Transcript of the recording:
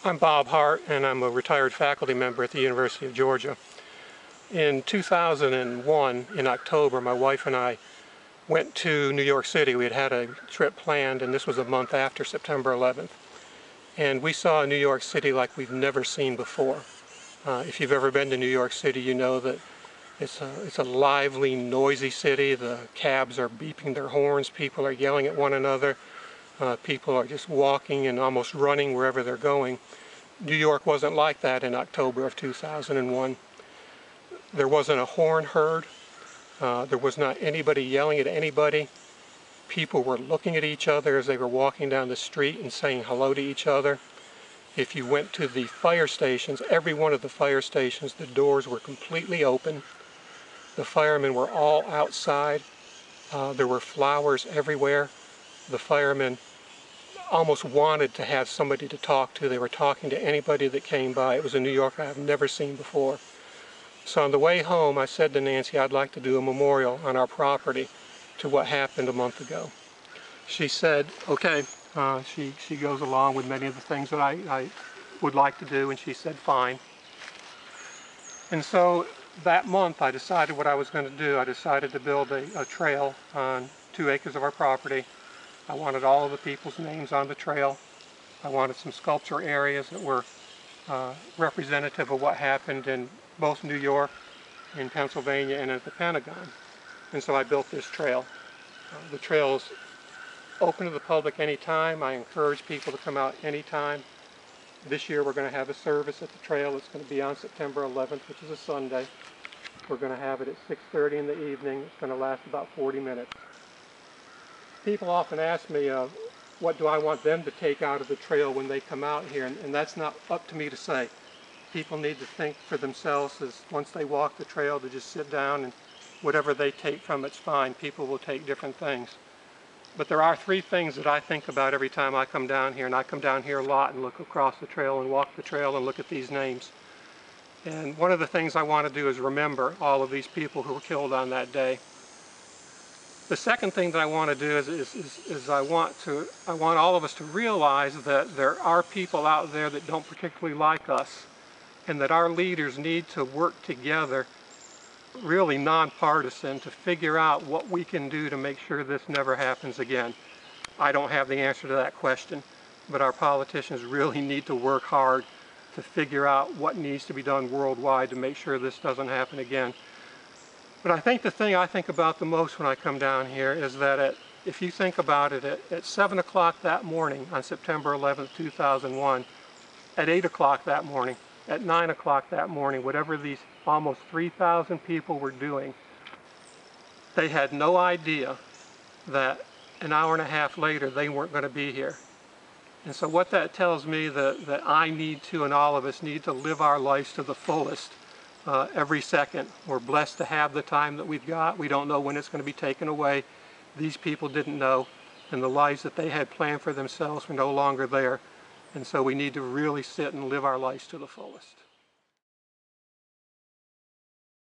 I'm Bob Hart, and I'm a retired faculty member at the University of Georgia. In 2001, in October, my wife and I went to New York City. We had had a trip planned, and this was a month after September 11th. And we saw New York City like we've never seen before. If you've ever been to New York City, you know that it's a lively, noisy city. The cabs are beeping their horns. People are yelling at one another. People are just walking and almost running wherever they're going. New York wasn't like that in October of 2001. There wasn't a horn heard. There was not anybody yelling at anybody. People were looking at each other as they were walking down the street and saying hello to each other. If you went to the fire stations, every one of the fire stations, the doors were completely open. The firemen were all outside. There were flowers everywhere. The firemen almost wanted to have somebody to talk to. They were talking to anybody that came by. It was a New York I've never seen before. So on the way home, I said to Nancy, I'd like to do a memorial on our property to what happened a month ago. She said, okay. She goes along with many of the things that I would like to do, and she said, fine. And so that month, I decided what I was going to do. I decided to build a trail on 2 acres of our property. I wanted all of the people's names on the trail. I wanted some sculpture areas that were representative of what happened in both New York, in Pennsylvania, and at the Pentagon. And so I built this trail. The trail is open to the public anytime. I encourage people to come out anytime. This year we're going to have a service at the trail. It's going to be on September 11th, which is a Sunday. We're going to have it at 6:30 in the evening. It's going to last about 40 minutes. People often ask me, what do I want them to take out of the trail when they come out here? And that's not up to me to say. People need to think for themselves, as once they walk the trail, to just sit down and whatever they take from it's fine. People will take different things. But there are 3 things that I think about every time I come down here, and I come down here a lot and look across the trail and walk the trail and look at these names. And one of the things I want to do is remember all of these people who were killed on that day. The second thing that I want to do is I want all of us to realize that there are people out there that don't particularly like us, and that our leaders need to work together, really nonpartisan, to figure out what we can do to make sure this never happens again. I don't have the answer to that question, but our politicians really need to work hard to figure out what needs to be done worldwide to make sure this doesn't happen again. But I think the thing I think about the most when I come down here is that if you think about it, at 7 o'clock that morning on September 11th, 2001, at 8 o'clock that morning, at 9 o'clock that morning, whatever these almost 3,000 people were doing, they had no idea that an hour and a half later they weren't going to be here. And so what that tells me that I need to, and all of us need to, live our lives to the fullest every second. We're blessed to have the time that we've got. We don't know when it's going to be taken away. These people didn't know, and the lives that they had planned for themselves were no longer there. And so we need to really sit and live our lives to the fullest.